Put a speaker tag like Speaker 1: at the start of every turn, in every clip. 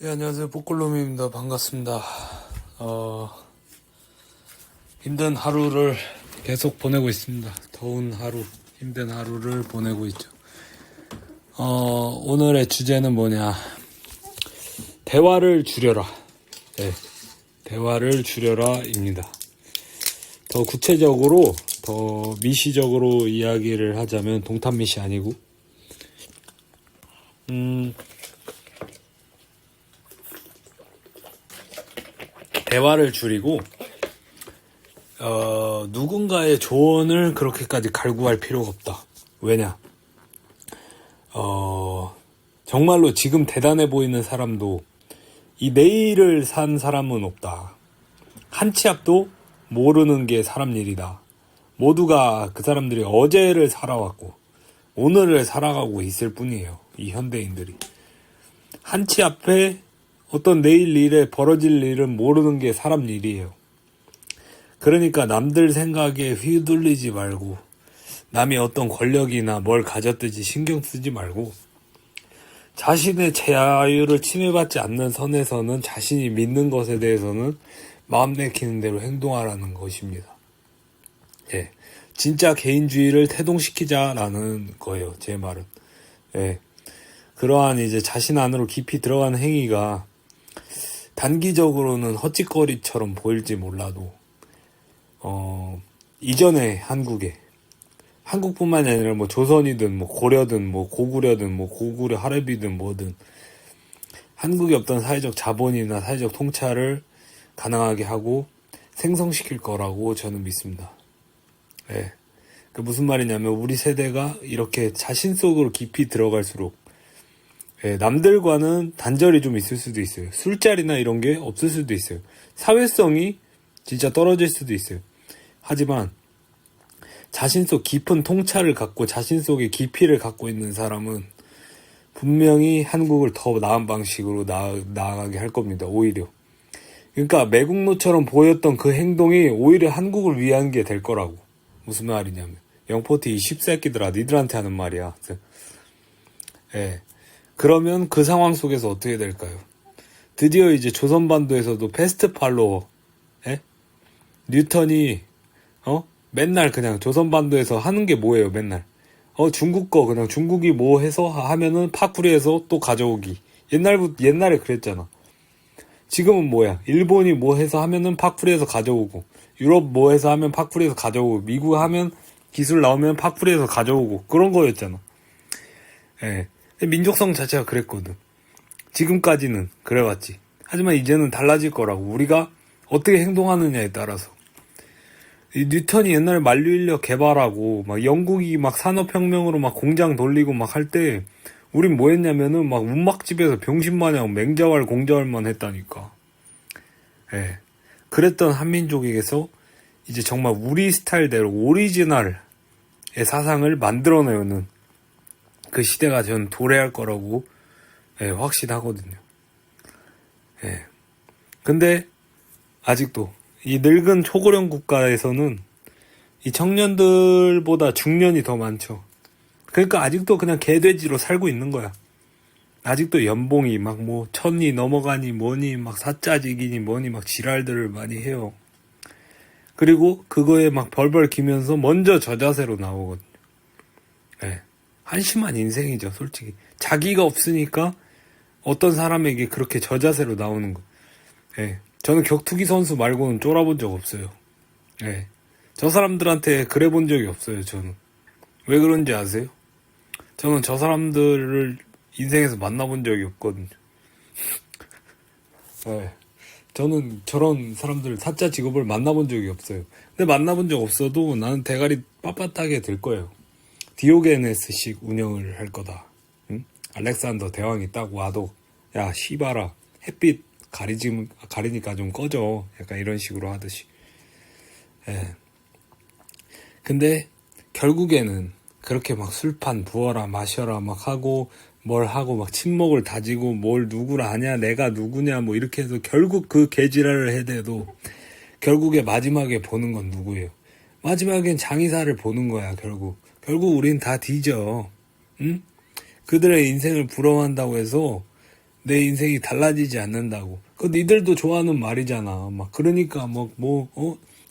Speaker 1: 예, 안녕하세요. 뽀글놈입니다. 반갑습니다. 힘든 하루를 계속 보내고 있습니다. 더운 하루, 힘든 하루를 보내고 있죠. 오늘의 주제는 뭐냐. 대화를 줄여라. 네, 대화를 줄여라입니다. 더 구체적으로, 더 미시적으로 이야기를 하자면, 동탄미시 아니고, 대화를 줄이고, 누군가의 조언을 그렇게까지 갈구할 필요가 없다. 왜냐? 정말로 지금 대단해 보이는 사람도 이 내일을 산 사람은 없다. 한 치 앞도 모르는 게 사람 일이다. 모두가 그 사람들이 어제를 살아왔고 오늘을 살아가고 있을 뿐이에요. 이 현대인들이. 한 치 앞에 어떤 내일 일에 벌어질 일은 모르는 게 사람 일이에요. 그러니까 남들 생각에 휘둘리지 말고 남이 어떤 권력이나 뭘 가졌든지 신경 쓰지 말고 자신의 자유를 침해받지 않는 선에서는 자신이 믿는 것에 대해서는 마음 내키는 대로 행동하라는 것입니다. 예, 진짜 개인주의를 태동시키자라는 거예요. 제 말은. 예, 그러한 이제 자신 안으로 깊이 들어가는 행위가 단기적으로는 헛짓거리처럼 보일지 몰라도 이전에 한국뿐만이 아니라 뭐 조선이든 뭐 고려든 뭐 고구려든 뭐 고구려 할애비든 뭐든 한국의 어떤 사회적 자본이나 사회적 통찰을 가능하게 하고 생성시킬 거라고 저는 믿습니다. 예. 그 무슨 말이냐면 우리 세대가 이렇게 자신 속으로 깊이 들어갈수록 예, 남들과는 단절이 좀 있을 수도 있어요. 술자리나 이런 게 없을 수도 있어요. 사회성이 진짜 떨어질 수도 있어요. 하지만 자신 속 깊은 통찰을 갖고 자신 속에 깊이를 갖고 있는 사람은 분명히 한국을 더 나은 방식으로 나아가게 할 겁니다. 오히려. 그러니까 매국노처럼 보였던 그 행동이 오히려 한국을 위한 게 될 거라고. 무슨 말이냐면 영포티 이 씹새끼들아 니들한테 하는 말이야. 예. 그러면 그 상황 속에서 어떻게 될까요? 드디어 이제 조선반도에서도 패스트 팔로워, 예? 뉴턴이, 맨날 그냥 조선반도에서 하는 게 뭐예요, 맨날. 중국 거, 그냥 중국이 뭐 해서 하면은 파쿠리에서 또 가져오기. 옛날에 그랬잖아. 지금은 뭐야? 일본이 뭐 해서 하면은 파쿠리에서 가져오고, 유럽 뭐 해서 하면 파쿠리에서 가져오고, 미국 하면 기술 나오면 파쿠리에서 가져오고, 그런 거였잖아. 예. 민족성 자체가 그랬거든. 지금까지는 그래왔지. 하지만 이제는 달라질 거라고. 우리가 어떻게 행동하느냐에 따라서. 이 뉴턴이 옛날에 만류인력 개발하고 막 영국이 막 산업혁명으로 막 공장 돌리고 막 할 때 우린 뭐 했냐면은 막 운막집에서 병신마냥 맹자왈 공자왈만 했다니까. 예. 그랬던 한민족에게서 이제 정말 우리 스타일대로 오리지널의 사상을 만들어내는 그 시대가 전 도래할 거라고 확신하거든요. 예. 근데 아직도 이 늙은 초고령 국가에서는 이 청년들보다 중년이 더 많죠. 그러니까 아직도 그냥 개돼지로 살고 있는 거야. 아직도 연봉이 막 뭐 천이 넘어가니 뭐니 막 사짜지기니 뭐니 막 지랄들을 많이 해요. 그리고 그거에 막 벌벌 기면서 먼저 저자세로 나오거든요. 예. 한심한 인생이죠, 솔직히. 자기가 없으니까 어떤 사람에게 그렇게 저자세로 나오는 거. 예. 저는 격투기 선수 말고는 쫄아본 적 없어요. 예. 저 사람들한테 그래 본 적이 없어요, 저는. 왜 그런지 아세요? 저는 저 사람들을 인생에서 만나본 적이 없거든요. 예. 저는 저런 사람들, 사짜 직업을 만나본 적이 없어요. 근데 만나본 적 없어도 나는 대가리 빳빳하게 될 거예요. 디오게네스식 운영을 할 거다. 응? 알렉산더 대왕이 딱 와도 야 씨발아 햇빛 가리니까 좀 꺼져. 약간 이런 식으로 하듯이. 예. 근데 결국에는 그렇게 막 술판 부어라 마셔라 막 하고 뭘 하고 막 친목을 다지고 뭘 누구를 아냐 내가 누구냐 뭐 이렇게 해서 결국 그 개지랄을 해대도 결국에 마지막에 보는 건 누구예요? 마지막엔 장의사를 보는 거야. 결국 우린 다 뒤져. 응? 그들의 인생을 부러워한다고 해서 내 인생이 달라지지 않는다고. 그 니들도 좋아하는 말이잖아. 막 그러니까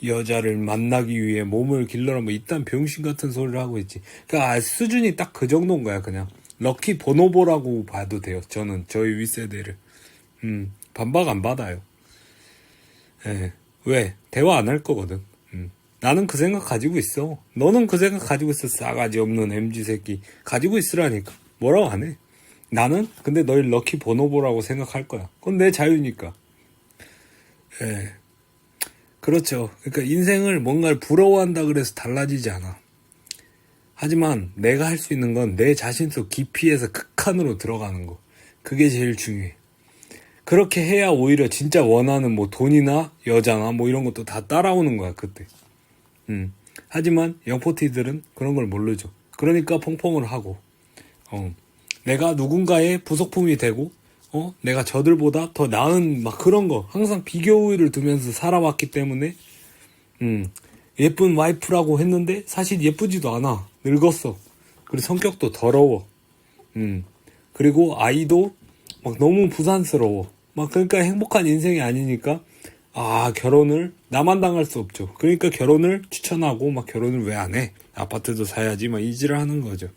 Speaker 1: 여자를 만나기 위해 몸을 길러라 뭐 이딴 병신 같은 소리를 하고 있지. 그러니까 수준이 딱 그 정도인 거야. 그냥 럭키 보노보라고 봐도 돼요. 저는 저희 윗세대를 반박 안 받아요. 예. 왜? 대화 안 할 거거든. 나는 그 생각 가지고 있어. 너는 그 생각 가지고 있어. 싸가지 없는 MZ 새끼 가지고 있으라니까. 뭐라고 안 해. 나는 근데 널 럭키 보노보라고 생각할 거야. 그건 내 자유니까. 예. 그렇죠. 그러니까 인생을 뭔가를 부러워한다 그래서 달라지지 않아. 하지만 내가 할 수 있는 건 내 자신 속 깊이에서 극한으로 들어가는 거. 그게 제일 중요해. 그렇게 해야 오히려 진짜 원하는 뭐 돈이나 여자나 뭐 이런 것도 다 따라오는 거야, 그때. 하지만 영포티들은 그런 걸 모르죠. 그러니까 펑펑을 하고, 내가 누군가의 부속품이 되고, 내가 저들보다 더 나은 막 그런 거 항상 비교를 두면서 살아왔기 때문에 예쁜 와이프라고 했는데 사실 예쁘지도 않아. 늙었어. 그리고 성격도 더러워. 그리고 아이도 막 너무 부산스러워. 막 그러니까 행복한 인생이 아니니까 결혼을 나만 당할 수 없죠. 그러니까 결혼을 추천하고 막 결혼을 왜 안 해? 아파트도 사야지 막 이지를 하는 거죠.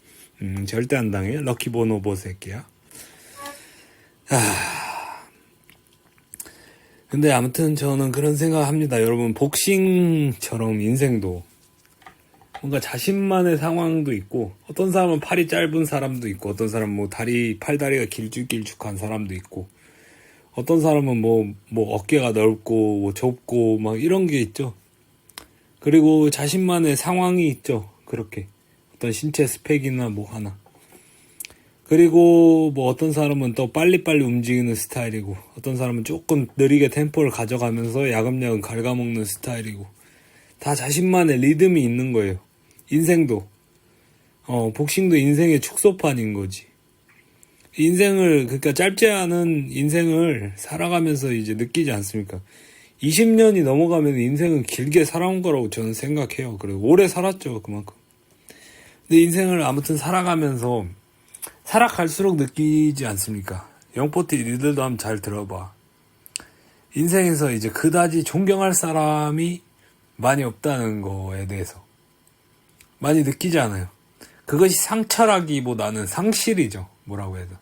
Speaker 1: 절대 안 당해. 럭키 보노보 새끼야. 근데 아무튼 저는 그런 생각합니다. 여러분 복싱처럼 인생도 뭔가 자신만의 상황도 있고 어떤 사람은 팔이 짧은 사람도 있고 어떤 사람은 뭐 팔다리가 길쭉길쭉한 사람도 있고 어떤 사람은 뭐 어깨가 넓고 뭐 좁고 막 이런 게 있죠. 그리고 자신만의 상황이 있죠. 그렇게 어떤 신체 스펙이나 뭐 하나. 그리고 뭐 어떤 사람은 또 빨리빨리 움직이는 스타일이고 어떤 사람은 조금 느리게 템포를 가져가면서 야금야금 갉아먹는 스타일이고 다 자신만의 리듬이 있는 거예요. 인생도 복싱도 인생의 축소판인 거지. 인생을 그러니까 짧지 않은 인생을 살아가면서 이제 느끼지 않습니까? 20년이 넘어가면 인생은 길게 살아온 거라고 저는 생각해요. 그리고 오래 살았죠, 그만큼. 근데 인생을 아무튼 살아가면서 살아갈수록 느끼지 않습니까? 영포티 니들도 한번 잘 들어봐. 인생에서 이제 그다지 존경할 사람이 많이 없다는 거에 대해서 많이 느끼지 않아요. 그것이 상처라기보다는 상실이죠. 뭐라고 해도.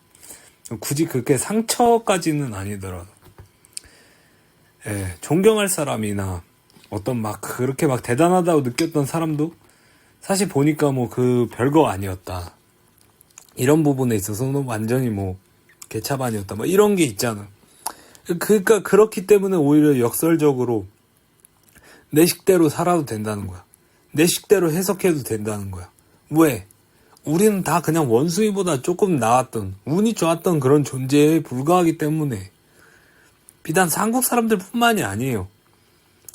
Speaker 1: 굳이 그렇게 상처까지는 아니더라도. 존경할 사람이나 어떤 막 그렇게 막 대단하다고 느꼈던 사람도 사실 보니까 뭐 그 별거 아니었다. 이런 부분에 있어서는 완전히 뭐 개차반이었다. 뭐 이런 게 있잖아. 그러니까 그렇기 때문에 오히려 역설적으로 내 식대로 살아도 된다는 거야. 내 식대로 해석해도 된다는 거야. 왜? 우리는 다 그냥 원숭이보다 조금 나았던 운이 좋았던 그런 존재에 불과하기 때문에 비단 한국 사람들 뿐만이 아니에요.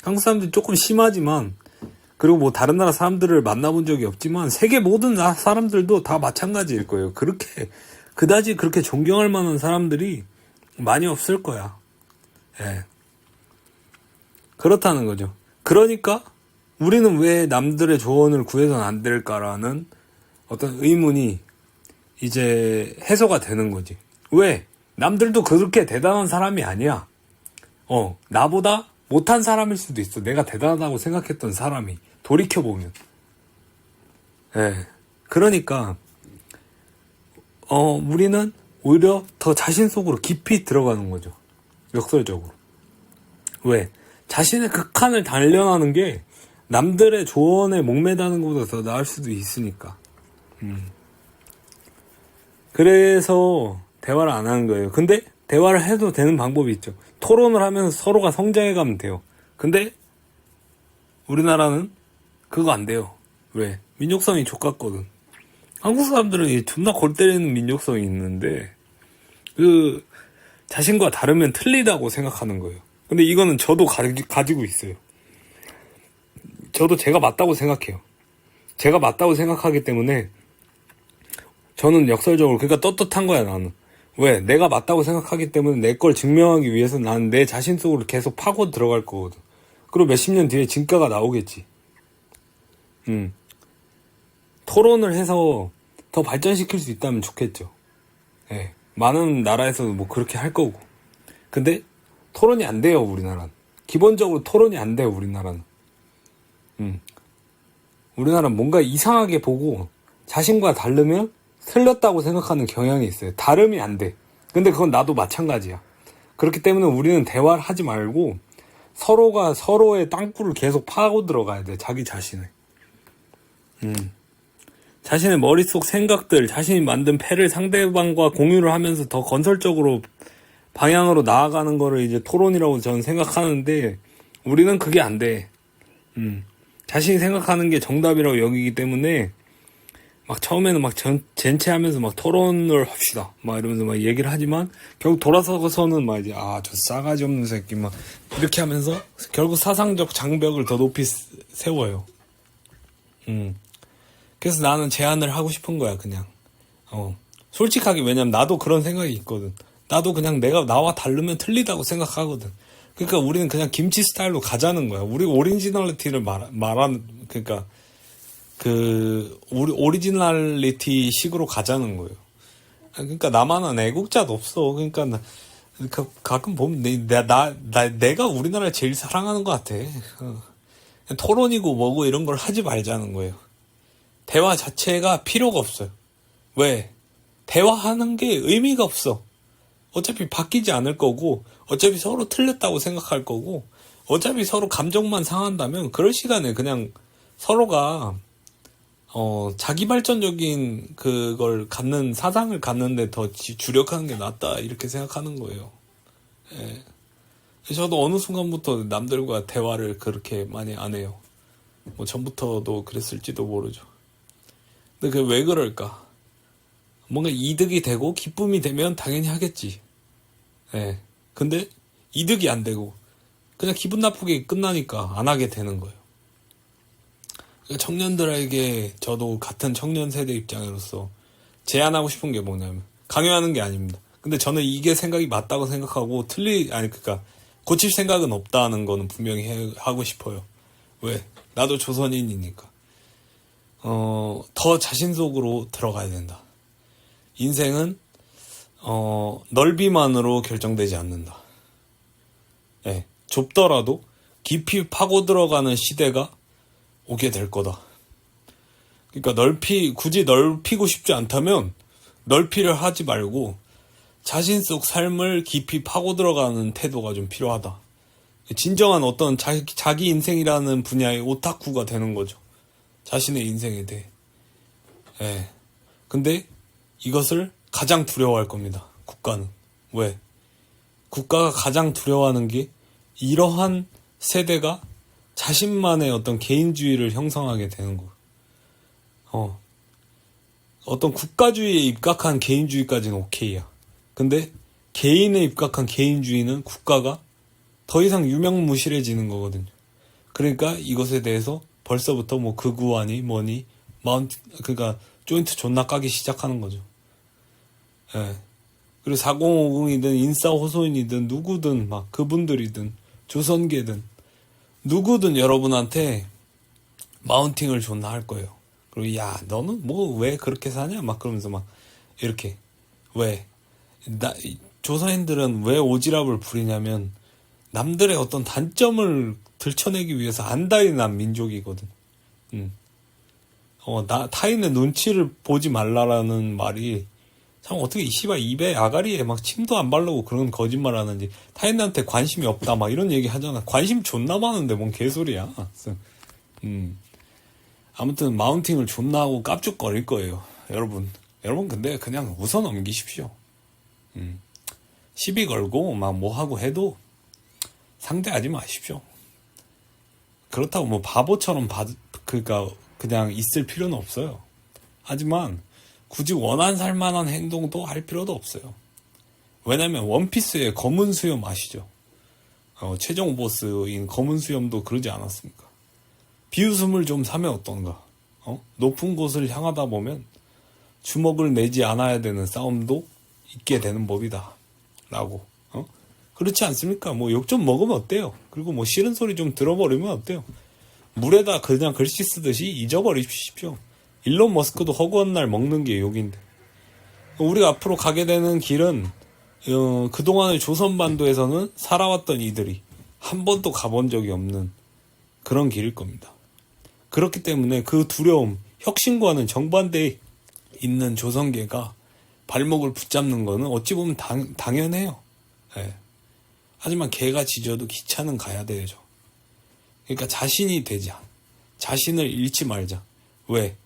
Speaker 1: 한국 사람들 조금 심하지만 그리고 뭐 다른 나라 사람들을 만나본 적이 없지만 세계 모든 사람들도 다 마찬가지일 거예요. 그렇게 그다지 그렇게 존경할 만한 사람들이 많이 없을 거야. 그렇다는 거죠. 그러니까 우리는 왜 남들의 조언을 구해서는 안 될까라는 어떤 의문이 이제 해소가 되는 거지. 왜? 남들도 그렇게 대단한 사람이 아니야. 나보다 못한 사람일 수도 있어. 내가 대단하다고 생각했던 사람이 돌이켜보면. 그러니까 우리는 오히려 더 자신 속으로 깊이 들어가는 거죠. 역설적으로. 왜? 자신의 극한을 단련하는 게 남들의 조언에 목매다는 것보다 더 나을 수도 있으니까. 그래서 대화를 안 하는 거예요. 근데 대화를 해도 되는 방법이 있죠. 토론을 하면서 서로가 성장해가면 돼요. 근데 우리나라는 그거 안 돼요. 왜? 민족성이 족같거든. 한국 사람들은 존나 골 때리는 민족성이 있는데 그 자신과 다르면 틀리다고 생각하는 거예요. 근데 이거는 저도 가지고 있어요. 저도 제가 맞다고 생각해요. 제가 맞다고 생각하기 때문에 저는 역설적으로 그러니까 떳떳한 거야 나는. 왜? 내가 맞다고 생각하기 때문에 내 걸 증명하기 위해서 나는 내 자신 속으로 계속 파고 들어갈 거거든. 그리고 몇십 년 뒤에 진가가 나오겠지. 토론을 해서 더 발전시킬 수 있다면 좋겠죠. 많은 나라에서도 뭐 그렇게 할 거고. 근데 토론이 안 돼요, 우리나라는. 기본적으로 토론이 안 돼요, 우리나라는. 우리나라는 뭔가 이상하게 보고 자신과 다르면 틀렸다고 생각하는 경향이 있어요. 다름이 안 돼. 근데 그건 나도 마찬가지야. 그렇기 때문에 우리는 대화를 하지 말고 서로가 서로의 땅굴을 계속 파고 들어가야 돼. 자기 자신을. 자신의 머릿속 생각들, 자신이 만든 패를 상대방과 공유를 하면서 더 건설적으로 방향으로 나아가는 거를 이제 토론이라고 저는 생각하는데, 우리는 그게 안 돼. 자신이 생각하는 게 정답이라고 여기기 때문에, 막 처음에는 막 젠체하면서 막 토론을 합시다. 막 이러면서 막 얘기를 하지만, 결국 돌아서서는 막 이제, 저 싸가지 없는 새끼 막, 이렇게 하면서, 결국 사상적 장벽을 더 높이 세워요. 그래서 나는 제안을 하고 싶은 거야, 그냥. 솔직하게, 왜냐면 나도 그런 생각이 있거든. 나도 그냥 내가 나와 다르면 틀리다고 생각하거든. 그러니까 우리는 그냥 김치 스타일로 가자는 거야. 우리 오리지널리티를 그러니까 우리 오리지널리티 식으로 가자는 거예요. 그러니까 나만한 애국자도 없어. 그러니까 가끔 보면 내가 우리나라를 제일 사랑하는 것 같아. 토론이고 뭐고 이런 걸 하지 말자는 거예요. 대화 자체가 필요가 없어요. 왜? 대화하는 게 의미가 없어. 어차피 바뀌지 않을 거고, 어차피 서로 틀렸다고 생각할 거고, 어차피 서로 감정만 상한다면 그럴 시간에 그냥 서로가 자기 발전적인 그걸 갖는 사상을 갖는데 더 주력하는 게 낫다 이렇게 생각하는 거예요. 예. 저도 어느 순간부터 남들과 대화를 그렇게 많이 안 해요. 뭐 전부터도 그랬을지도 모르죠. 근데 그게 왜 그럴까? 뭔가 이득이 되고 기쁨이 되면 당연히 하겠지. 예. 근데 이득이 안 되고 그냥 기분 나쁘게 끝나니까 안 하게 되는 거예요. 그러니까 청년들에게 저도 같은 청년 세대 입장으로서 제안하고 싶은 게 뭐냐면, 강요하는 게 아닙니다. 근데 저는 이게 생각이 맞다고 생각하고 그러니까 고칠 생각은 없다는 거는 분명히 하고 싶어요. 왜? 나도 조선인이니까. 더 자신 속으로 들어가야 된다. 인생은 넓이만으로 결정되지 않는다. 예, 좁더라도 깊이 파고 들어가는 시대가 오게 될 거다. 그러니까 굳이 넓히고 싶지 않다면 넓이를 하지 말고 자신 속 삶을 깊이 파고 들어가는 태도가 좀 필요하다. 진정한 어떤 자기 인생이라는 분야의 오타쿠가 되는 거죠. 자신의 인생에 대해. 예. 근데 이것을 가장 두려워할 겁니다. 국가는. 왜? 국가가 가장 두려워하는 게 이러한 세대가 자신만의 어떤 개인주의를 형성하게 되는 거. 어떤 국가주의에 입각한 개인주의까지는 오케이야. 근데 개인에 입각한 개인주의는 국가가 더 이상 유명무실해지는 거거든요. 그러니까 이것에 대해서 벌써부터 뭐 극우하니 뭐니 그러니까 조인트 존나 까기 시작하는 거죠. 예. 그리고 4050이든 인싸호소인이든 누구든 막 그분들이든 조선계든 누구든 여러분한테 마운팅을 존나 할 거예요. 그리고 야 너는 뭐 왜 그렇게 사냐 막 그러면서 막 이렇게 왜 조선인들은 왜 오지랖을 부리냐면 남들의 어떤 단점을 들춰내기 위해서 안달이 난 민족이거든. 타인의 눈치를 보지 말라라는 말이 참 어떻게 입에 아가리에 막 침도 안 바르고 그런 거짓말 하는지, 타인한테 관심이 없다 막 이런 얘기 하잖아. 관심 존나 많은데 뭔 개소리야. 아무튼 마운팅을 존나 하고 깝죽거릴 거예요. 여러분 근데 그냥 웃어 넘기십시오. 시비 걸고 막 뭐 하고 해도 상대하지 마십시오. 그렇다고 뭐 바보처럼 그러니까 그냥 있을 필요는 없어요. 하지만 굳이 원한 살만한 행동도 할 필요도 없어요. 왜냐면 원피스의 검은 수염 아시죠? 최종 보스인 검은 수염도 그러지 않았습니까? 비웃음을 좀 사면 어떤가? 높은 곳을 향하다 보면 주먹을 내지 않아야 되는 싸움도 있게 되는 법이다. 라고. 그렇지 않습니까? 뭐 욕 좀 먹으면 어때요? 그리고 뭐 싫은 소리 좀 들어버리면 어때요? 물에다 그냥 글씨 쓰듯이 잊어버리십시오. 일론 머스크도 허구한 날 먹는 게 욕인데. 우리가 앞으로 가게 되는 길은 그동안의 조선반도에서는 살아왔던 이들이 한 번도 가본 적이 없는 그런 길일 겁니다. 그렇기 때문에 그 두려움, 혁신과는 정반대에 있는 조선계가 발목을 붙잡는 거는 어찌 보면 당연해요. 예. 하지만 개가 짖어도 기차는 가야 되죠. 그러니까 자신이 되자. 자신을 잃지 말자. 왜?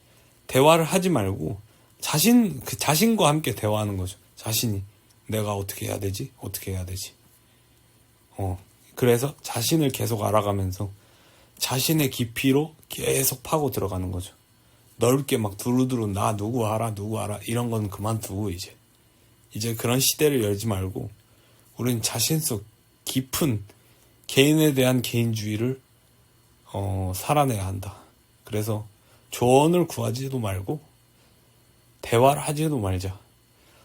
Speaker 1: 대화를 하지 말고 자신과 함께 대화하는 거죠. 자신이 내가 어떻게 해야 되지? 어떻게 해야 되지? 그래서 자신을 계속 알아가면서 자신의 깊이로 계속 파고 들어가는 거죠. 넓게 막 두루두루 나 누구 알아 이런 건 그만두고 이제 그런 시대를 열지 말고 우리는 자신 속 깊은 개인에 대한 개인주의를 살아내야 한다. 그래서 조언을 구하지도 말고 대화를 하지도 말자.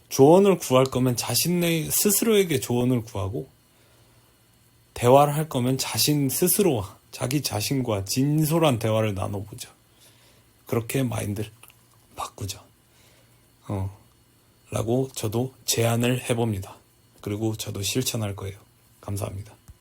Speaker 1: 조언을 구할 거면 자신 스스로에게 조언을 구하고 대화를 할 거면 자신 스스로와 자기 자신과 진솔한 대화를 나눠보자. 그렇게 마인드를 바꾸자. 라고 저도 제안을 해봅니다. 그리고 저도 실천할 거예요. 감사합니다.